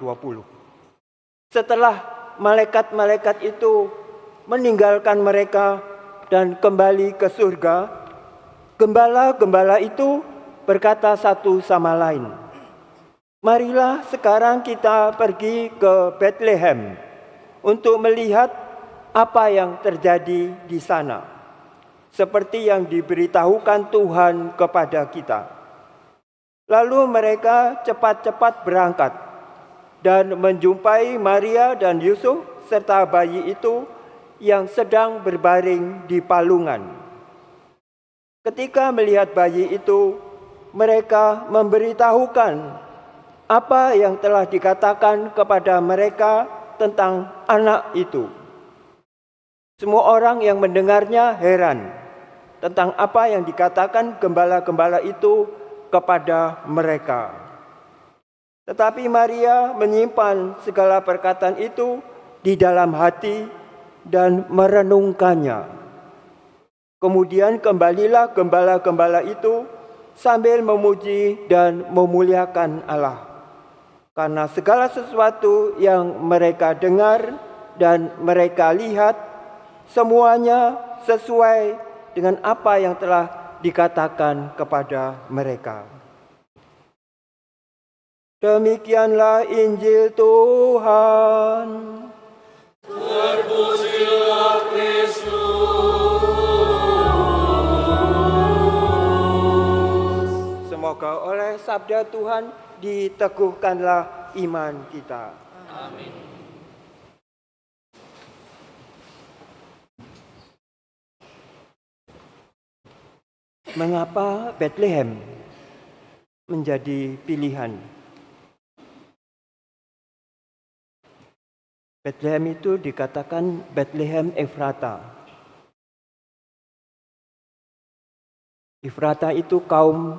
20. Setelah malaikat-malaikat itu meninggalkan mereka dan kembali ke surga, gembala-gembala itu berkata satu sama lain, "Marilah sekarang kita pergi ke Bethlehem untuk melihat apa yang terjadi di sana, seperti yang diberitahukan Tuhan kepada kita." Lalu mereka cepat-cepat berangkat dan menjumpai Maria dan Yusuf serta bayi itu yang sedang berbaring di palungan. Ketika melihat bayi itu, mereka memberitahukan apa yang telah dikatakan kepada mereka tentang anak itu. Semua orang yang mendengarnya heran tentang apa yang dikatakan gembala-gembala itu kepada mereka. Tetapi Maria menyimpan segala perkataan itu di dalam hati dan merenungkannya. Kemudian kembalilah gembala-gembala itu sambil memuji dan memuliakan Allah, karena segala sesuatu yang mereka dengar dan mereka lihat semuanya sesuai dengan apa yang telah dikatakan kepada mereka. Demikianlah Injil Tuhan. Terpujilah Kristus. Semoga oleh sabda Tuhan diteguhkanlah iman kita. Amin. Mengapa Bethlehem menjadi pilihan? Bethlehem itu dikatakan Bethlehem Efrata. Efrata itu kaum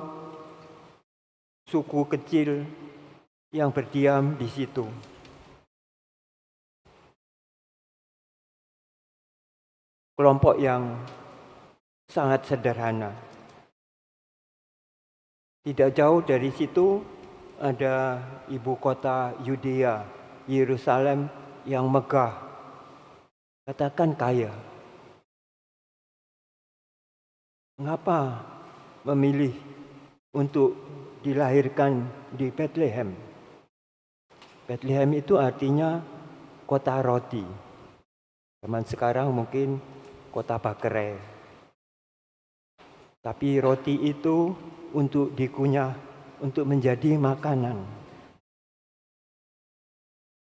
suku kecil yang berdiam di situ. Kelompok yang sangat sederhana. Tidak jauh dari situ ada ibu kota Yudea, Yerusalem yang megah, katakan kaya. Mengapa memilih untuk dilahirkan di Bethlehem? Bethlehem itu artinya kota roti. Zaman sekarang mungkin kota bakerai. Tapi roti itu untuk dikunyah, untuk menjadi makanan.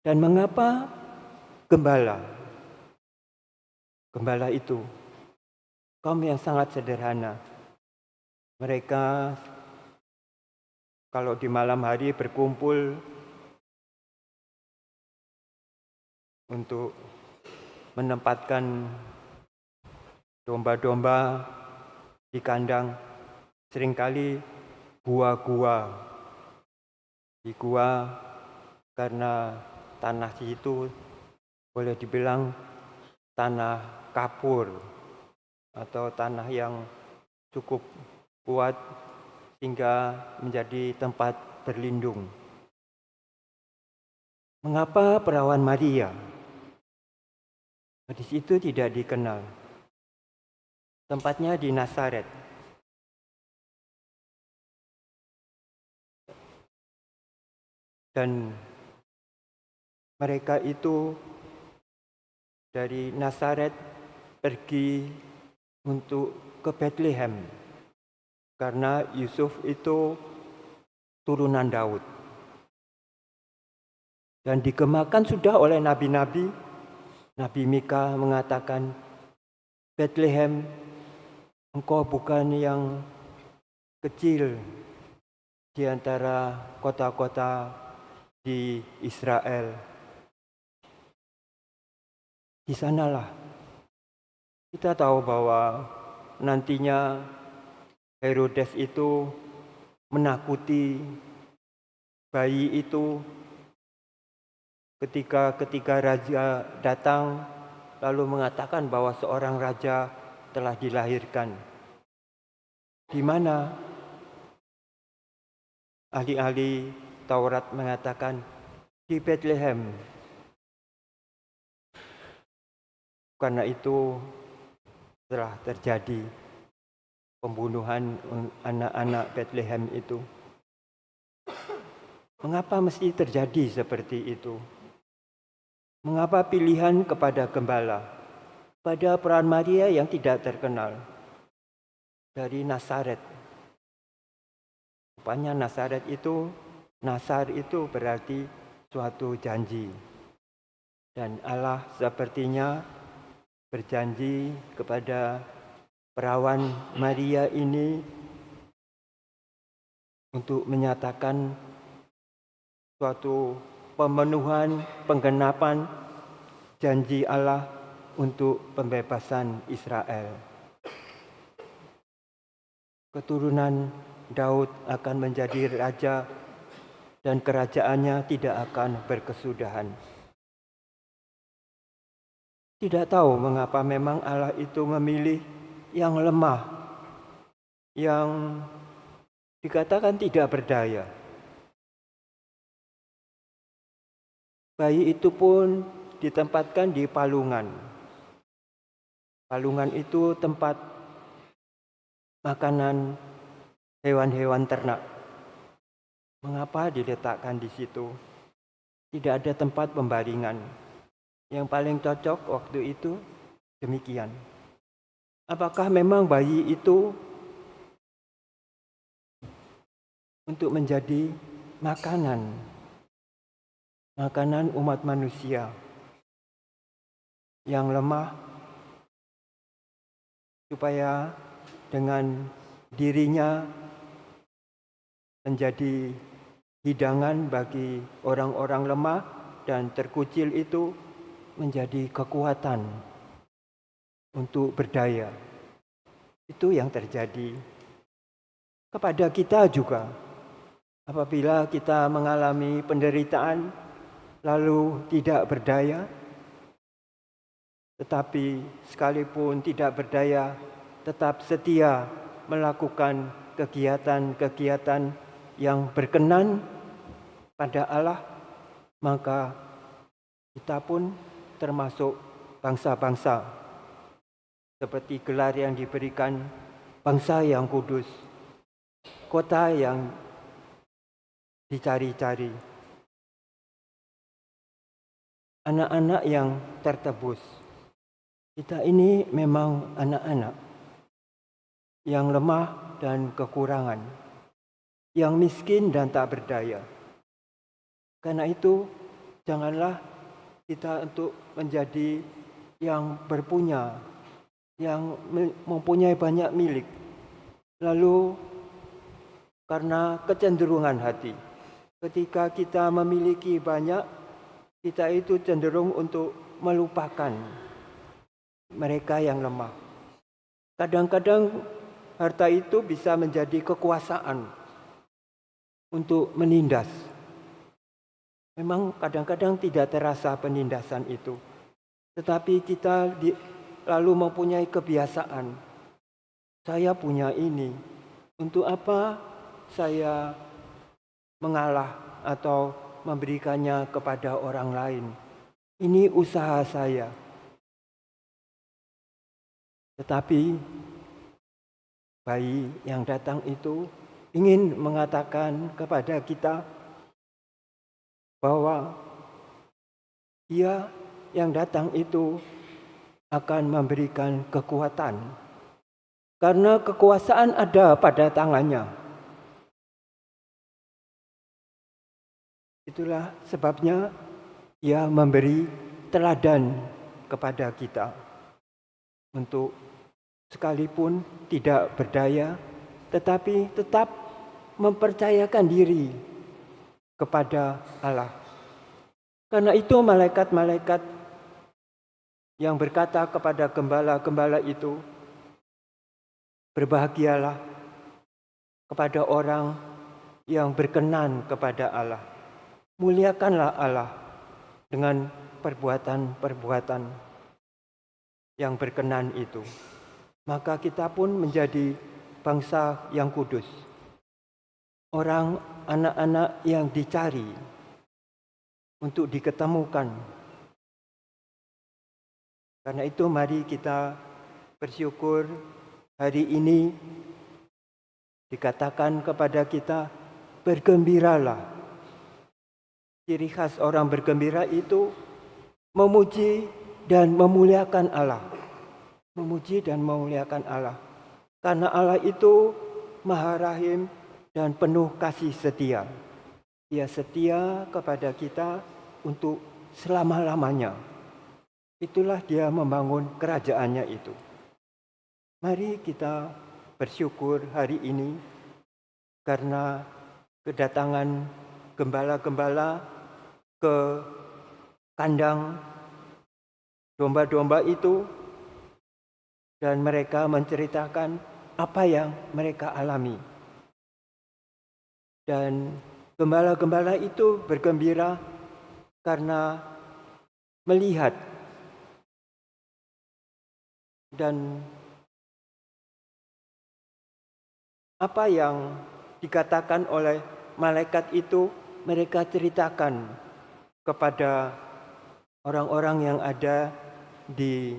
Dan mengapa gembala? Gembala itu kaum yang sangat sederhana. Mereka kalau di malam hari berkumpul untuk menempatkan domba-domba di kandang, seringkali gua-gua. Di gua karena tanah itu boleh dibilang tanah kapur atau tanah yang cukup kuat sehingga menjadi tempat berlindung. Mengapa perawan Maria? Di situ tidak dikenal. Tempatnya di Nazaret. Dan mereka itu dari Nazaret pergi untuk ke Bethlehem karena Yusuf itu turunan Daud. Dan digemakan sudah oleh nabi-nabi. Nabi Mika mengatakan, Bethlehem, engkau bukan yang kecil di antara kota-kota di Israel. Di sanalah kita tahu bahwa nantinya Herodes itu menakuti bayi itu ketika raja datang lalu mengatakan bahwa seorang raja telah dilahirkan. Di mana ahli-ahli Taurat mengatakan di Bethlehem. Karena itu telah terjadi pembunuhan anak-anak Bethlehem itu. Mengapa mesti terjadi seperti itu? Mengapa pilihan kepada gembala, pada peran Maria yang tidak terkenal dari Nazaret? Rupanya Nazaret itu, Nasar itu berarti suatu janji. Dan Allah sepertinya berjanji kepada perawan Maria ini untuk menyatakan suatu pemenuhan, penggenapan janji Allah untuk pembebasan Israel. Keturunan Daud akan menjadi raja dan kerajaannya tidak akan berkesudahan. Tidak tahu mengapa memang Allah itu memilih yang lemah, yang dikatakan tidak berdaya. Bayi itu pun ditempatkan di palungan. Palungan itu tempat makanan hewan-hewan ternak. Mengapa diletakkan di situ? Tidak ada tempat pembaringan. Yang paling cocok waktu itu demikian. Apakah memang bayi itu untuk menjadi makanan umat manusia yang lemah, supaya dengan dirinya menjadi hidangan bagi orang-orang lemah dan terkucil itu menjadi kekuatan untuk berdaya. Itu yang terjadi kepada kita juga. Apabila kita mengalami penderitaan lalu tidak berdaya, tetapi sekalipun tidak berdaya, tetap setia melakukan kegiatan-kegiatan yang berkenan pada Allah, maka kita pun termasuk bangsa-bangsa, seperti gelar yang diberikan bangsa yang kudus, kota yang dicari-cari, anak-anak yang tertebus. Kita ini memang anak-anak yang lemah dan kekurangan, yang miskin dan tak berdaya. Karena itu, janganlah kita untuk menjadi yang berpunya, yang mempunyai banyak milik. Lalu karena kecenderungan hati, ketika kita memiliki banyak, kita itu cenderung untuk melupakan mereka yang lemah. Kadang-kadang harta itu bisa menjadi kekuasaan untuk menindas. Memang kadang-kadang tidak terasa penindasan itu. Tetapi kita lalu mempunyai kebiasaan. Saya punya ini. Untuk apa saya mengalah atau memberikannya kepada orang lain? Ini usaha saya. Tetapi bayi yang datang itu ingin mengatakan kepada kita bahwa Dia yang datang itu akan memberikan kekuatan, karena kekuasaan ada pada tangannya. Itulah sebabnya Ia memberi teladan kepada kita untuk sekalipun tidak berdaya, tetapi tetap mempercayakan diri kepada Allah. Karena itu malaikat-malaikat yang berkata kepada gembala-gembala itu, berbahagialah kepada orang yang berkenan kepada Allah. Muliakanlah Allah dengan perbuatan-perbuatan yang berkenan itu. Maka kita pun menjadi bangsa yang kudus. Orang, anak-anak yang dicari. untuk diketemukan. Karena itu mari kita bersyukur hari ini dikatakan kepada kita, bergembiralah. Ciri khas orang bergembira itu memuji dan memuliakan Allah. Memuji dan memuliakan Allah. Karena Allah itu Maha Rahim dan penuh kasih setia. Dia setia kepada kita untuk selama-lamanya. Itulah dia membangun kerajaannya itu. Mari kita bersyukur hari ini karena kedatangan gembala-gembala ke kandang domba-domba itu dan mereka menceritakan apa yang mereka alami. Dan gembala-gembala itu bergembira karena melihat dan apa yang dikatakan oleh malaikat itu mereka ceritakan kepada orang-orang yang ada di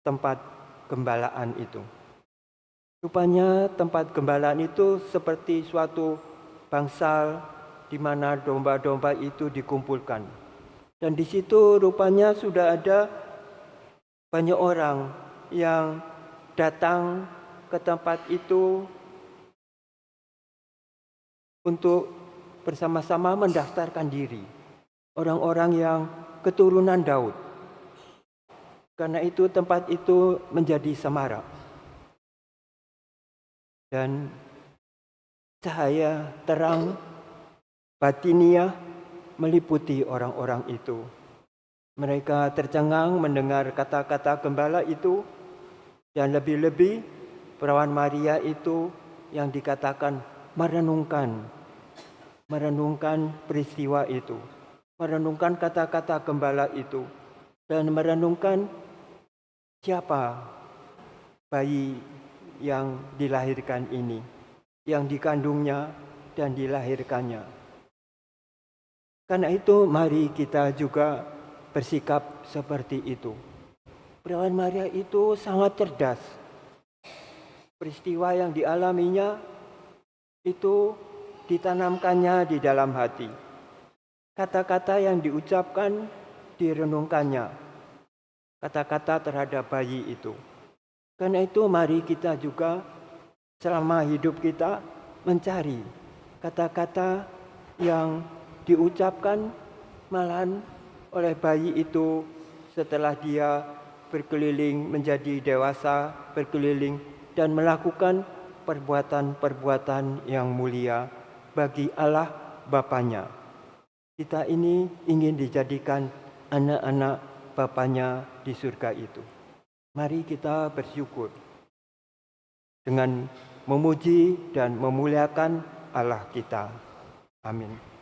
tempat gembalaan itu. Rupanya tempat gembalaan itu seperti suatu bangsal di mana domba-domba itu dikumpulkan. Dan di situ rupanya sudah ada banyak orang yang datang ke tempat itu untuk bersama-sama mendaftarkan diri. Orang-orang yang keturunan Daud. Karena itu tempat itu menjadi semarak. Dan cahaya terang batiniah meliputi orang-orang itu. Mereka tercengang mendengar kata-kata gembala itu. Dan lebih-lebih perawan Maria itu yang dikatakan merenungkan peristiwa itu. Merenungkan kata-kata gembala itu. Dan merenungkan siapa bayi yang dilahirkan ini. Yang dikandungnya dan dilahirkannya. Karena itu mari kita juga bersikap seperti itu. Perawan Maria itu sangat cerdas. Peristiwa yang dialaminya itu ditanamkannya di dalam hati. Kata-kata yang diucapkan direnungkannya. Kata-kata terhadap bayi itu. Karena itu mari kita juga selama hidup kita mencari kata-kata yang diucapkan malahan oleh bayi itu setelah dia berkeliling menjadi dewasa, berkeliling dan melakukan perbuatan-perbuatan yang mulia bagi Allah Bapanya. Kita ini ingin dijadikan anak-anak Bapanya di surga itu. Mari kita bersyukur dengan memuji dan memuliakan Allah kita. Amin.